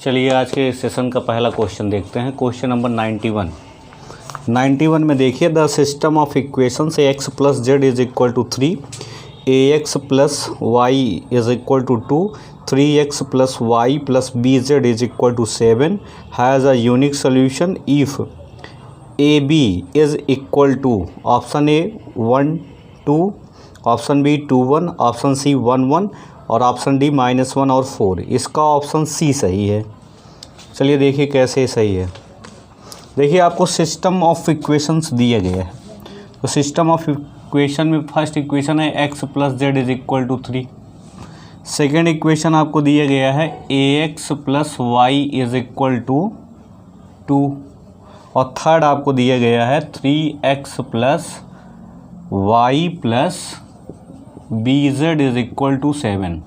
चलिए आज के सेशन का पहला क्वेश्चन देखते हैं। क्वेश्चन नंबर 91 में देखिए, the system of equations x plus z is equal to 3, a x plus y is equal to 2, 3x plus y plus b z is equal to 7 has a unique solution if a b is equal to option A 1 2, option B 2 1, option C 1 1 और option D -1 और 4। इसका option C सही है। चलिए देखिए कैसे सही है। देखिए आपको सिस्टम ऑफ इक्वेशंस दिया गया है। तो सिस्टम ऑफ इक्वेशन में फर्स्ट इक्वेशन है x plus z is equal to 3। Second equation आपको दिया गया है a x plus y is equal to 2 और थर्ड आपको दिया गया है 3x plus y plus b z is equal to 7।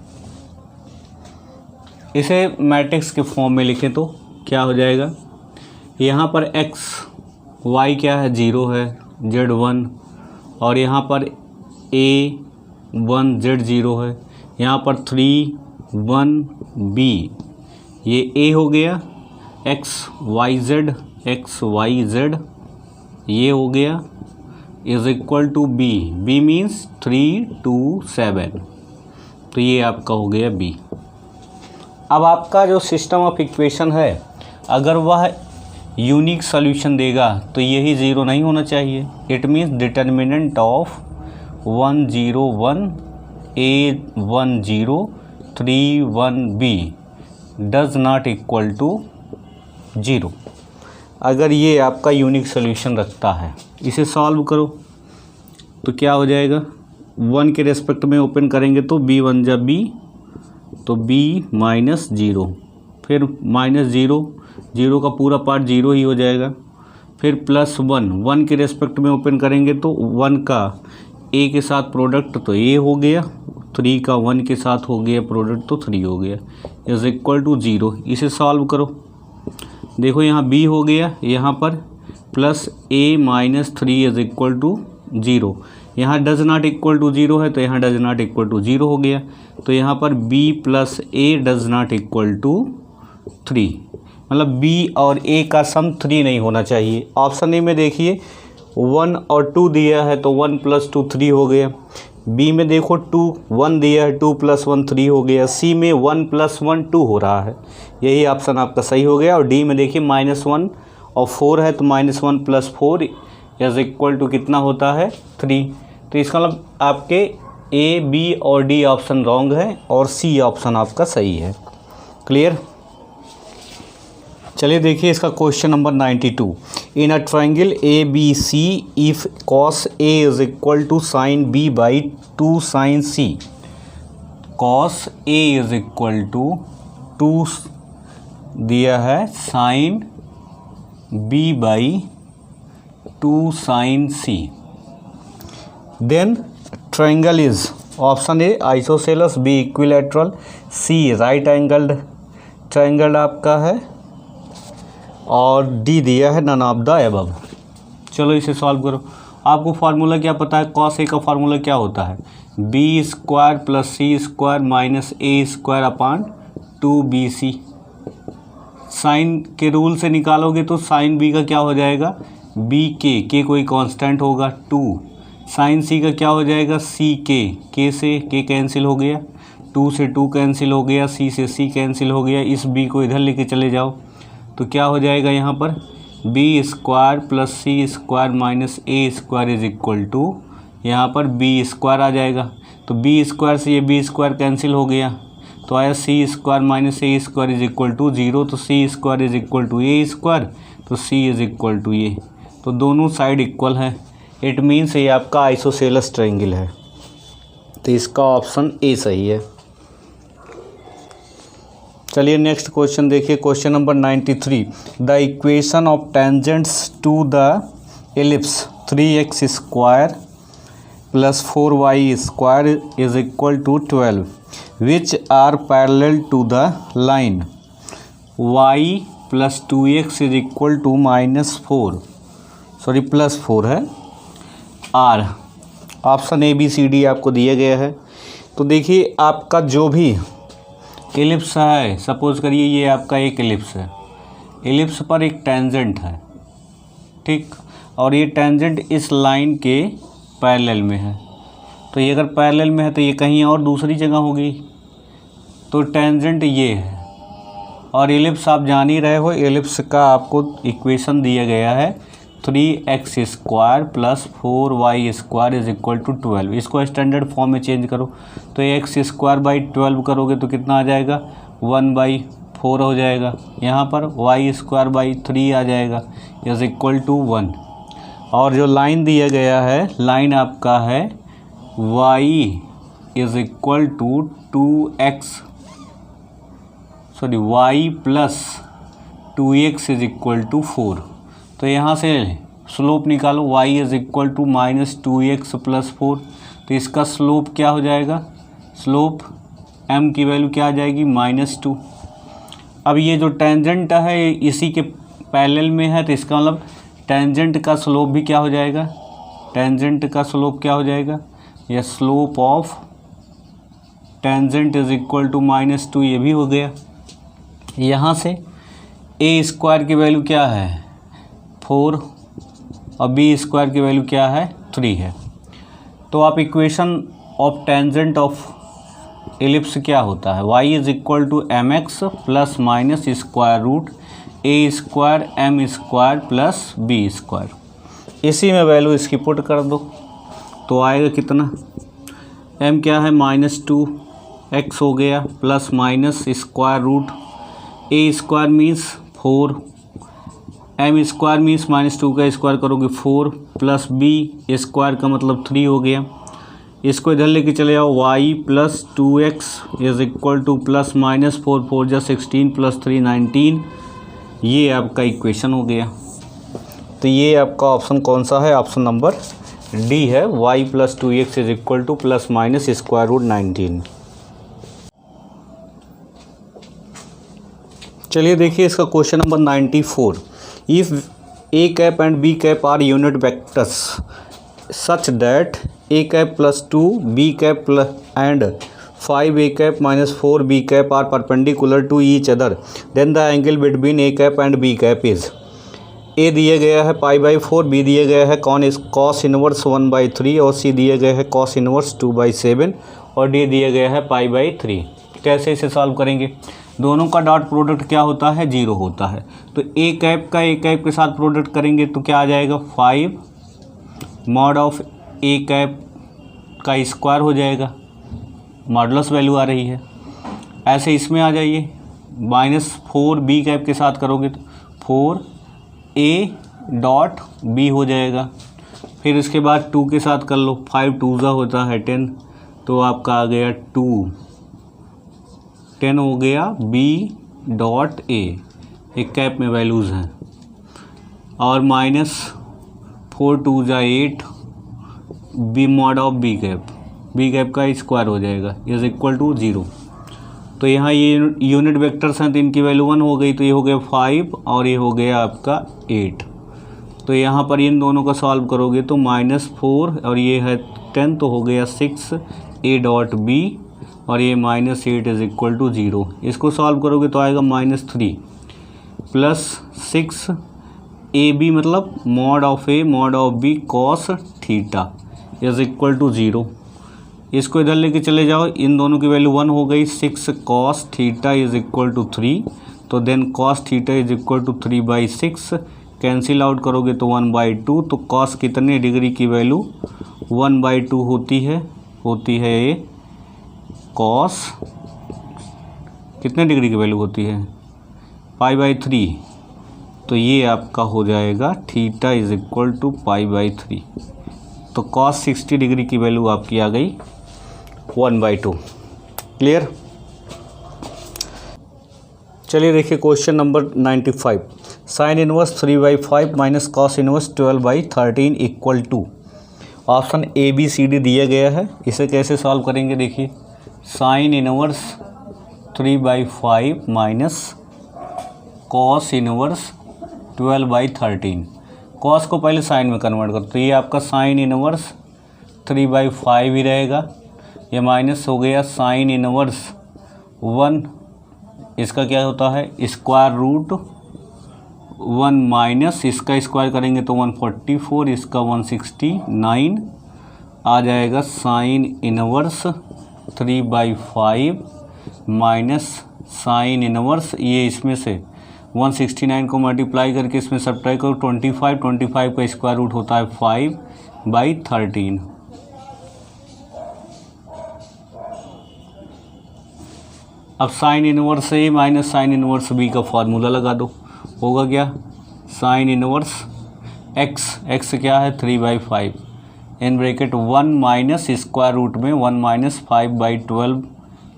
इसे मैट्रिक्स के फॉर्म में लिखें तो क्या हो जाएगा, यहाँ पर x y क्या है 0 है, z 1 और यहाँ पर a 1 z 0 है, यहाँ पर 3 1 b ये a हो गया, x y z ये हो गया is equal to b, b means 3 2 7, तो ये आपका हो गया b। अब आपका जो सिस्टम ऑफ इक्वेशन है अगर वह यूनिक सॉल्यूशन देगा तो यही ज़ीरो नहीं होना चाहिए। It means determinant of 1 0 1 a 1 0 3 1 b does not equal to 0। अगर ये आपका यूनिक सॉल्यूशन रखता है, इसे सॉल्व करो तो क्या हो जाएगा, 1 के रेस्पेक्ट में ओपन करेंगे तो b 1 जा b, तो b -0, फिर -0 का पूरा पार्ट 0 ही हो जाएगा, फिर +1 के रेस्पेक्ट में ओपन करेंगे तो 1 का a के साथ प्रोडक्ट तो a हो गया, 3 का 1 के साथ हो गया प्रोडक्ट तो 3 हो गया इज इक्वल टू 0। इसे सॉल्व करो, देखो यहाँ b हो गया, यहाँ पर plus a -3 is equal to 0, यहाँ डज नॉट इक्वल टू 0 है तो यहाँ डज नॉट इक्वल टू 0 हो गया, तो यहाँ पर b plus a does not equal to 3, मतलब b और a का सम 3 नहीं होना चाहिए। ऑप्शन ए में देखिए 1 और 2 दिया है तो 1 + 2 3 हो गया, b में देखो 2 1 दिया है 2 + 1 3 हो गया, c में 1 + 1 2 हो रहा है, यही ऑप्शन आपका सही हो गया। और d में देखिए -1 और 4 है तो -1 + 4 इज इक्वल टू कितना होता है 3। तो इसका मतलब आपके ए बी और डी ऑप्शन रॉन्ग है और सी ऑप्शन आपका सही है। क्लियर। चलिए देखिए इसका question number 92, in a triangle A B C if cos a is equal to sin b by 2 sin c, cos a is equal to 2 दिया है sin b by 2 sin c, then triangle is option A isosceles, B equilateral, C right angled triangle आपका है और D दिया है none of the above. चलो इसे solve करो। आपको फार्मूला क्या पता है, cos a का फार्मूला क्या होता है, b² + c² - a² अपान 2bc। साइन के रूल से निकालोगे तो साइन b का क्या हो जाएगा, b के कोई कांस्टेंट होगा 2, साइन c का क्या हो जाएगा c के से के कैंसिल हो गया, 2 से 2 कैंसिल हो गया, c से c कैंसिल हो गया, इस b को इधर लेके चले जाओ तो क्या हो जाएगा यहाँ पर b² + c² - a² is equal to यहाँ पर b² आ जाएगा, तो b² से ये b² कैंसिल हो गया तो आया c² - a² is equal to 0, तो c² is equal to a², तो c is equal to a, तो दोनों साइड इक्वल है। इट मीन्स ये आपका आइसोसेलस ट्रायंगल है, तो इसका ऑप्शन ए सही है। चलिए नेक्स्ट क्वेश्चन देखिए, question number 93, the equation of tangents to the ellipse 3x² + 4y² is equal to 12 which are parallel to the line y + 2x is equal to +4 है r। Option A B C D आपको दिया गया है। तो देखिए आपका जो भी एलिप्स है, सपोज करिए ये आपका एक एलिप्स है, एलिप्स पर एक टेंजेंट है, ठीक, और ये टेंजेंट इस लाइन के पैरेलल में है। तो ये अगर पैरेलल में है तो ये कहीं और दूसरी जगह होगी, तो टेंजेंट ये है। और एलिप्स आप जान ही रहे हो, एलिप्स का आपको इक्वेशन दिया गया है 3x² + 4y² is equal to 12। इसको स्टैंडर्ड फॉर्म में चेंज करो तो x²/12 करोगे तो कितना आ जाएगा, 1/4 हो जाएगा। यहाँ पर y²/3 आ जाएगा इज इक्वल टू 1। और जो लाइन दिया गया है, लाइन आपका है y is equal to 2x y + 2x is equal to 4। तो यहाँ से स्लोप निकालो, y is equal to -2x + 4। तो इसका स्लोप क्या हो जाएगा, स्लोप m की वैल्यू क्या आ जाएगी, -2। अब ये जो टेंजेंट है इसी के पैरेलल में है, तो इसका मतलब टेंजेंट का स्लोप भी क्या हो जाएगा, टेंजेंट का स्लोप क्या हो जाएगा, यह slope of tangent is equal to -2, ये भी हो गया। यहाँ से a² की वैल्यू क्या है, 4, और b² की वैल्यू क्या है, 3 है। तो आप equation of tangent of ellipse क्या होता है, y is equal to mx ± square root a² m² + b²। इसी में वैल्यू इसकी पुट कर दो तो आएगा कितना, m क्या है -2x हो गया ± square root a² means 4, m² means -2 का स्क्वायर करोगे 4 + b² का मतलब 3 हो गया। इसको इधर लेके चले जाओ, y + 2x is equal to ±4, 4 × 16 + 3 19, ये आपका इक्वेशन हो गया। तो ये आपका ऑप्शन कौन सा है, ऑप्शन नंबर डी है, y + 2x is equal to ±√19। चलिए देखिए इसका question number 94। If a and b are unit vectors such that a + 2 b and 5a - 4b are perpendicular to each other, then the angle between a and b is, a दिया गया है π/4, b दिया गया है cos inverse 1/3 और c दिया गया है cos इनवर्स 2/7 और d दिया गया है π/3। कैसे इसे सॉल्व करेंगे, दोनों का डॉट प्रोडक्ट क्या होता है, 0 होता है। तो a का a के साथ प्रोडक्ट करेंगे तो क्या आ जाएगा, 5 mod ऑफ a का स्क्वायर हो जाएगा, मॉडुलस वैल्यू आ रही है। ऐसे इसमें आ जाइए, -4 b के साथ करोगे तो 4a.b हो जाएगा। फिर इसके बाद 2 के साथ कर लो, 5 2 होता है 10, तो आपका आ गया 10 हो गया b.a, एक कैप में वैल्यूज़ हैं, और -4 2 8 b mod ऑफ b का स्क्वायर हो जाएगा इज इक्वल टू 0। तो यहाँ ये यूनिट वेक्टर्स हैं तो इनकी वैल्यू 1 हो गई, तो ये हो गया 5 और ये हो गया आपका 8। तो यहाँ पर इन दोनों का सॉल्व करोगे तो -4 और ये है 10, तो हो गया 6a.b और ये -8 इज इक्वल टू 0। इसको सॉल्व करोगे तो आएगा -3 + 6ab मतलब mod of a mod of b cos theta is equal to 0। इसको इधर लेके चले जाओ, इन दोनों की वैल्यू 1 हो गई, 6 cos theta is equal to 3, तो then cos theta is equal to 3/6, cancel out करोगे तो 1/2। तो cos कितने डिग्री की वैल्यू 1/2 होती है ये cos कितने डिग्री की वैल्यू होती है, π/3। तो ये आपका हो जाएगा थीटा इज इक्वल टू π/3। तो cos 60 डिग्री की वैल्यू आपकी आ गई 1/2। क्लियर। चलिए देखिए question number 95। Sine inverse 3/5 minus cos inverse 12/13 equal to, option A B C D दिया गया है। इसे कैसे सॉल्व करेंगे देखिए, sine inverse 3/5 minus cos inverse 12/13। Cos को पहले साइन में कन्वर्ट करो तो ये आपका साइन इनवर्स 3/5 ही रहेगा, ये माइनस हो गया साइन इनवर्स 1 इसका क्या होता है स्क्वायर रूट 1 माइनस इसका स्क्वायर करेंगे तो 144, इसका 169 आ जाएगा sign inverse 3/5 minus sine inverse ये इसमें से 169 को मल्टीप्लाई करके इसमें सब्ट्रैक्ट करो 25 का स्क्वायर रूट होता है 5/13। अब साइन इनवर्स ए माइनस साइन इनवर्स बी का फार्मूला लगा दो, होगा क्या साइन इनवर्स एक्स क्या है 3/5 in bracket 1 minus square root में 1 माइनस 5/12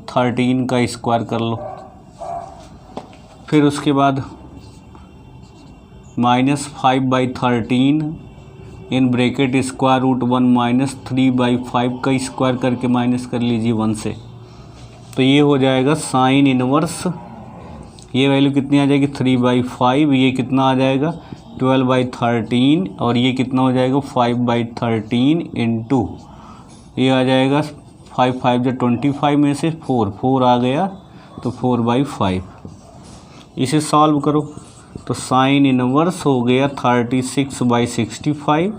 13 का स्क्वायर कर लो, फिर उसके बाद minus 5/13 in bracket square root 1 minus 3/5 का स्क्वायर करके माइनस कर लीजिए 1 से, तो ये हो जाएगा साइन इनवर्स ये वैल्यू कितनी आ जाएगी 3/5, ये कितना आ जाएगा 12/13 और ये कितना हो जाएगा 5/13 इंटू ये आ जाएगा 5 5 जो 25 में से 4 आ गया तो 4/5। इसे सॉल्व करो तो साइन इनवर्स हो गया 36/65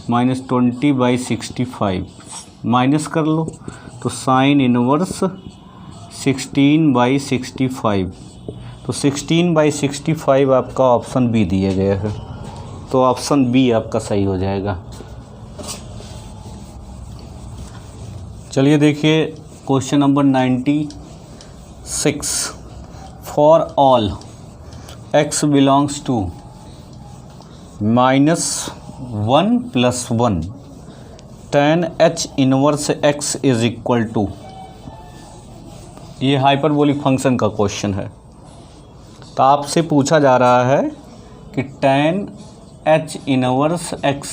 माइनस 20/65 माइनस कर लो तो साइन इनवर्स 16/65, तो 16/65 आपका ऑप्शन बी दिया गया है, तो ऑप्शन बी आपका सही हो जाएगा। चलिए देखिए question number 96 for all x belongs to -1 + 1 tan h inverse x is equal to, ये हाइपरबोलिक फंक्शन का क्वेश्चन है। तो आपसे पूछा जा रहा है कि tan h inverse x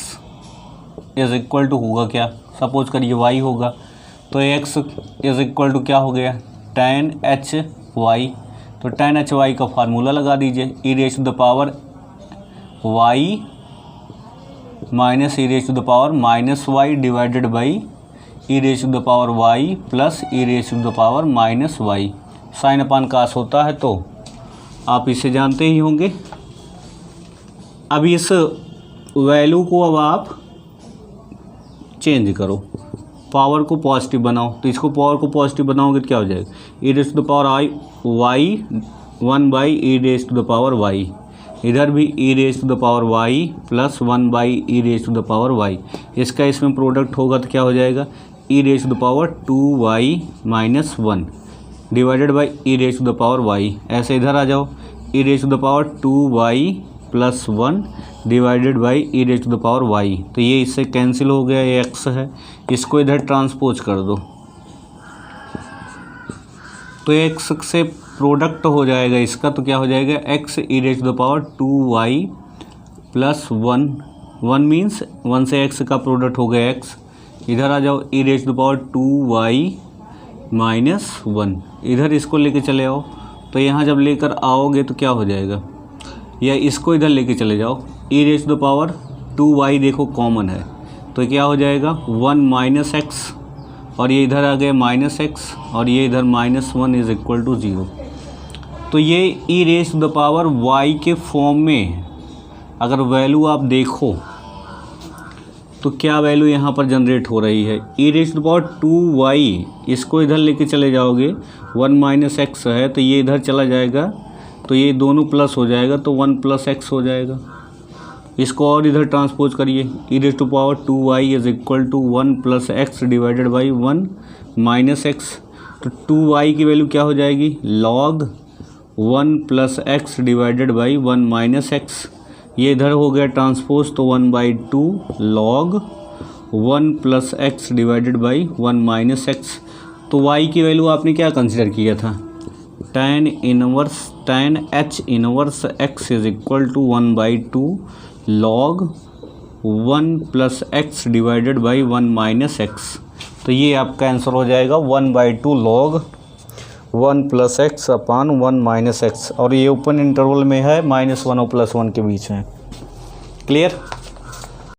is equal to होगा क्या, सपोज करिए y होगा तो x इज इक्वल टू क्या हो गया tan h y, तो tan h y का फार्मूला लगा दीजिए e raise to the power y minus e raise to the power -y divided by e raise to the power y plus e raise to the power -y, sine upon cos होता है तो आप इसे जानते ही होंगे। अब इस value को अब आप चेंज करो, पावर को पॉजिटिव बनाओ, तो इसको पावर को पॉजिटिव बनाओगे तो क्या हो जाएगा e raise to the power y 1/e raise to the power y, इधर भी e raise to the power y plus 1/e raise to the power y, इसका इसमें प्रोडक्ट होगा तो क्या हो जाएगा e raise to the power 2y - 1 divided by e raise to the power y, ऐसे इधर आ जाओ e raise to the power 2y plus 1 divided by e raise to the power y, तो ये इससे कैंसिल हो गया, ये x है, इसको इधर ट्रांसपोज कर दो तो x से प्रोडक्ट हो जाएगा इसका, तो क्या हो जाएगा x e raise to the power 2y plus 1 means 1 से x का प्रोडक्ट हो गया x, इधर आ जाओ e raise to the power 2y - 1, इधर इसको लेके चले आओ, तो यहाँ जब लेकर आओगे तो क्या हो जाएगा, या इसको इधर लेके चले जाओ e raise to the power 2y देखो कॉमन है तो क्या हो जाएगा 1 - x और ये इधर आ गया -x और ये इधर -1 इज इक्वल टू 0, तो ये e raise to the power y के फॉर्म में अगर वैल्यू आप देखो तो क्या वैल्यू यहाँ पर जनरेट हो रही है e raise to the power 2y, इसको इधर लेके चले जाओगे 1 - x है तो ये इधर चला जाएगा तो ये दोनों प्लस हो जाएगा तो 1 + x हो जाएगा, इसको और इधर ट्रांसपोज करिए e raise to power 2y is equal to 1 + x divided by 1 - x, तो 2y की वैल्यू क्या हो जाएगी log 1 + x divided by 1 - x, ये इधर हो गया ट्रांसपोज तो 1/2 log 1 + x divided by 1 - x, तो y की वैल्यू आपने क्या कंसिडर किया था tan h inverse x is equal to 1/2 log 1 + x divided by 1 - x, तो ये आपका आंसर हो जाएगा 1/2 log 1 + x अपान 1 - x, और ये ओपन इंटरवल में है -1 और +1 के बीच में। क्लियर।